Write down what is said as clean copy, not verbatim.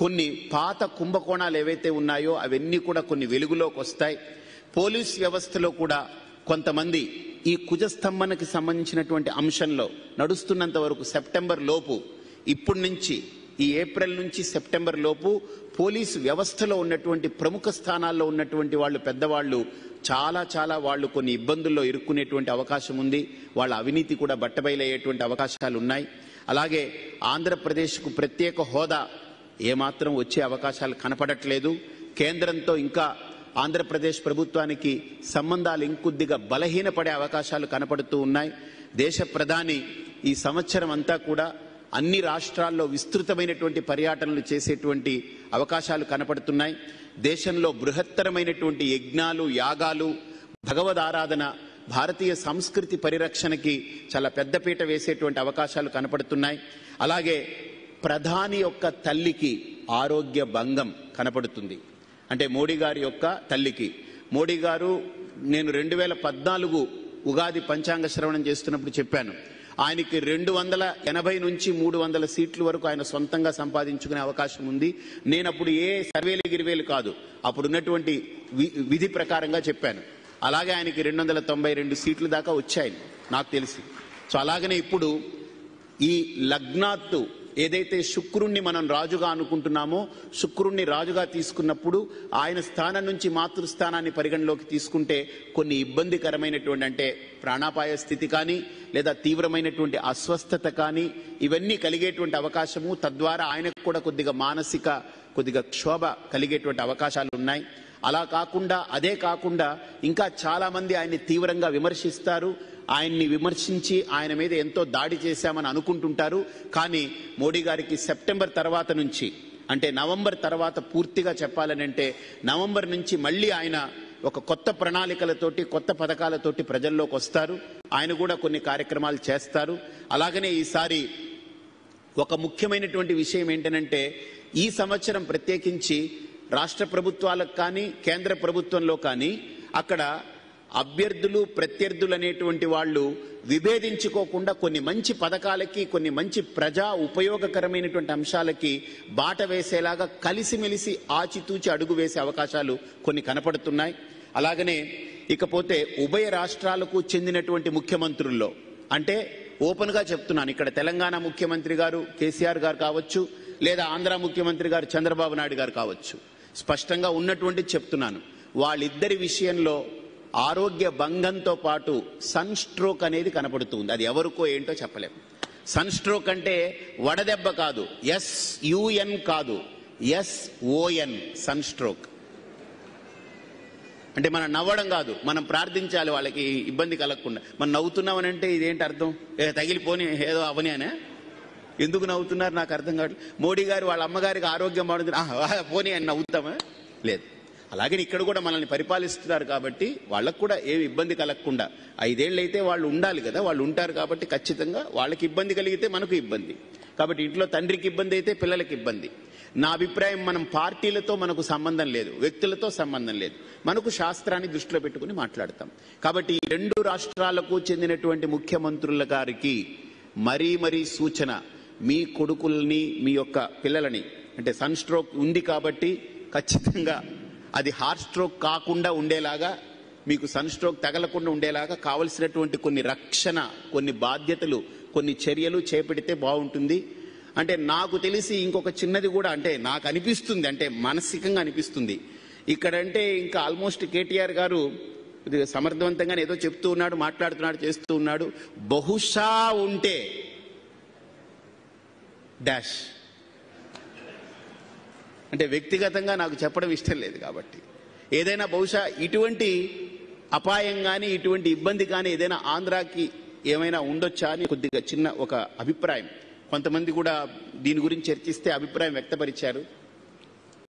కొన్ని పాత కుంభకోణాలు ఏవైతే ఉన్నాయో అవన్నీ కూడా కొన్ని వెలుగులోకి వస్తాయి. పోలీస్ వ్యవస్థలో కూడా కొంతమంది ఈ కుజస్తంభనకి సంబంధించినటువంటి అంశంలో నడుస్తున్నంత వరకు సెప్టెంబర్ లోపు, ఇప్పటి నుంచి ఈ ఏప్రిల్ నుంచి సెప్టెంబర్ లోపు పోలీసు వ్యవస్థలో ఉన్నటువంటి ప్రముఖ స్థానాల్లో ఉన్నటువంటి వాళ్ళు, పెద్దవాళ్ళు చాలా వాళ్ళు కొన్ని ఇబ్బందుల్లో ఇరుక్కునేటువంటి అవకాశం ఉంది. వాళ్ళ అవినీతి కూడా బట్టబయలయ్యేటువంటి అవకాశాలు ఉన్నాయి. అలాగే ఆంధ్రప్రదేశ్కు ప్రత్యేక హోదా ఏమాత్రం వచ్చే అవకాశాలు కనపడట్లేదు. కేంద్రంతో ఇంకా ఆంధ్రప్రదేశ్ ప్రభుత్వానికి సంబంధాలు ఇంకొద్దిగా బలహీనపడే అవకాశాలు కనపడుతూ ఉన్నాయి. దేశ ప్రధాని ఈ సంవత్సరం అంతా కూడా అన్ని రాష్ట్రాల్లో విస్తృతమైనటువంటి పర్యటనలు చేసేటువంటి అవకాశాలు కనపడుతున్నాయి. దేశంలో బృహత్తరమైనటువంటి యజ్ఞాలు, యాగాలు, భగవద్ ఆరాధన, భారతీయ సంస్కృతి పరిరక్షణకి చాలా పెద్దపీట వేసేటువంటి అవకాశాలు కనపడుతున్నాయి. అలాగే ప్రధాని యొక్క తల్లికి ఆరోగ్య భంగం కనపడుతుంది. అంటే మోడీ గారి యొక్క తల్లికి, మోడీ గారు నేను 2014 ఉగాది పంచాంగ శ్రవణం చేస్తున్నప్పుడు చెప్పాను, ఆయనకి 280 నుంచి 300 సీట్ల వరకు ఆయన సొంతంగా సంపాదించుకునే అవకాశం ఉంది. నేను అప్పుడు ఏ సర్వేలు గిరివేలు కాదు, అప్పుడు ఉన్నటువంటి విధి ప్రకారంగా చెప్పాను. అలాగే ఆయనకి 292 సీట్ల దాకా వచ్చాయి నాకు తెలిసి. సో అలాగనే ఇప్పుడు ఈ లగ్నాత్తు ఏదైతే శుక్రుణ్ణి మనం రాజుగా అనుకుంటున్నామో, శుక్రుణ్ణి రాజుగా తీసుకున్నప్పుడు ఆయన స్థానం నుంచి మాతృస్థానాన్ని పరిగణలోకి తీసుకుంటే కొన్ని ఇబ్బందికరమైనటువంటి, అంటే ప్రాణాపాయ స్థితి కానీ లేదా తీవ్రమైనటువంటి అస్వస్థత కానీ ఇవన్నీ కలిగేటువంటి అవకాశము, తద్వారా ఆయనకు కూడా కొద్దిగా క్షోభ కలిగేటువంటి అవకాశాలు ఉన్నాయి. అదే కాకుండా ఇంకా చాలా మంది ఆయన్ని తీవ్రంగా విమర్శిస్తారు. ఆయన్ని విమర్శించి ఆయన మీద ఎంతో దాడి చేశామని అనుకుంటుంటారు. కానీ మోడీ గారికి సెప్టెంబర్ తర్వాత నుంచి, అంటే నవంబర్ తర్వాత పూర్తిగా చెప్పాలనంటే నవంబర్ నుంచి మళ్ళీ ఆయన ఒక కొత్త ప్రణాళికలతోటి, కొత్త పథకాలతోటి ప్రజల్లోకి వస్తారు. ఆయన కూడా కొన్ని కార్యక్రమాలు చేస్తారు. అలాగనే ఈసారి ఒక ముఖ్యమైనటువంటి విషయం ఏంటనంటే, ఈ సంవత్సరం ప్రత్యేకించి రాష్ట్ర ప్రభుత్వాలకు కానీ కేంద్ర ప్రభుత్వంలో కానీ అక్కడ అభ్యర్థులు ప్రత్యర్థులు అనేటువంటి వాళ్ళు విభేదించుకోకుండా కొన్ని మంచి పథకాలకి, కొన్ని మంచి ప్రజా ఉపయోగకరమైనటువంటి అంశాలకి బాట వేసేలాగా కలిసిమెలిసి ఆచితూచి అడుగు వేసే అవకాశాలు కొన్ని కనపడుతున్నాయి. అలాగనే ఇకపోతే ఉభయ రాష్ట్రాలకు చెందినటువంటి ముఖ్యమంత్రుల్లో, అంటే ఓపెన్గా చెప్తున్నాను, ఇక్కడ తెలంగాణ ముఖ్యమంత్రి గారు కేసీఆర్ గారు కావచ్చు, లేదా ఆంధ్ర ముఖ్యమంత్రి గారు చంద్రబాబు నాయుడు గారు కావచ్చు, స్పష్టంగా ఉన్నటువంటి చెప్తున్నాను, వాళ్ళిద్దరి విషయంలో ఆరోగ్య భంగంతో పాటు సన్ స్ట్రోక్ అనేది కనపడుతుంది. అది ఎవరికో ఏంటో చెప్పలేము. సన్ స్ట్రోక్ అంటే వడదెబ్బ కాదు, SUN కాదు, SON సన్ స్ట్రోక్. అంటే మనం నవ్వడం కాదు, మనం ప్రార్థించాలి వాళ్ళకి ఇబ్బంది కలగకుండా. మనం నవ్వుతున్నామనంటే ఇదేంటి అర్థం? తగిలిపోని ఏదో అవని అనే. ఎందుకు నవ్వుతున్నారు నాకు అర్థం కావట్లేదు. మోడీ గారు వాళ్ళ అమ్మగారికి ఆరోగ్యం బాగుంటుంది పోనీ అని నవ్వుతామా? లేదు. అలాగే ఇక్కడ కూడా మనల్ని పరిపాలిస్తున్నారు కాబట్టి వాళ్ళకు కూడా ఏమి ఇబ్బంది కలగకుండా 5 ఏళ్ళు అయితే వాళ్ళు ఉండాలి కదా, వాళ్ళు ఉంటారు కాబట్టి ఖచ్చితంగా వాళ్ళకి ఇబ్బంది కలిగితే మనకు ఇబ్బంది. కాబట్టి ఇంట్లో తండ్రికి ఇబ్బంది అయితే పిల్లలకి ఇబ్బంది. నా అభిప్రాయం, మనం పార్టీలతో మనకు సంబంధం లేదు, వ్యక్తులతో సంబంధం లేదు, మనకు శాస్త్రాన్ని దృష్టిలో పెట్టుకుని మాట్లాడతాం. కాబట్టి ఈ 2 రాష్ట్రాలకు చెందినటువంటి ముఖ్యమంత్రుల గారికి మరీ సూచన, మీ కొడుకుల్ని, మీ యొక్క పిల్లలని, అంటే సన్ స్ట్రోక్ ఉంది కాబట్టి ఖచ్చితంగా అది హార్ట్ స్ట్రోక్ కాకుండా ఉండేలాగా, మీకు సన్ స్ట్రోక్ తగలకుండా ఉండేలాగా కావలసినటువంటి కొన్ని రక్షణ, కొన్ని బాధ్యతలు, కొన్ని చర్యలు చేపడితే బాగుంటుంది. అంటే నాకు తెలిసి ఇంకొక చిన్నది కూడా, అంటే నాకు అనిపిస్తుంది, అంటే మానసికంగా అనిపిస్తుంది, ఇక్కడంటే ఇంకా ఆల్మోస్ట్ కేటీఆర్ గారు సమర్థవంతంగా ఏదో చెప్తూ ఉన్నాడు, మాట్లాడుతున్నాడు, చేస్తూ ఉన్నాడు. బహుశా ఉంటే డాష్, అంటే వ్యక్తిగతంగా నాకు చెప్పడం ఇష్టం లేదు కాబట్టి, ఏదైనా బహుశా ఇటువంటి అపాయం కానీ ఇటువంటి ఇబ్బంది కానీ ఏదైనా ఆంధ్రాకి ఏమైనా ఉండొచ్చా అని కొద్దిగా చిన్న ఒక అభిప్రాయం. కొంతమంది కూడా దీని గురించి చర్చిస్తే అభిప్రాయం వ్యక్తపరిచారు.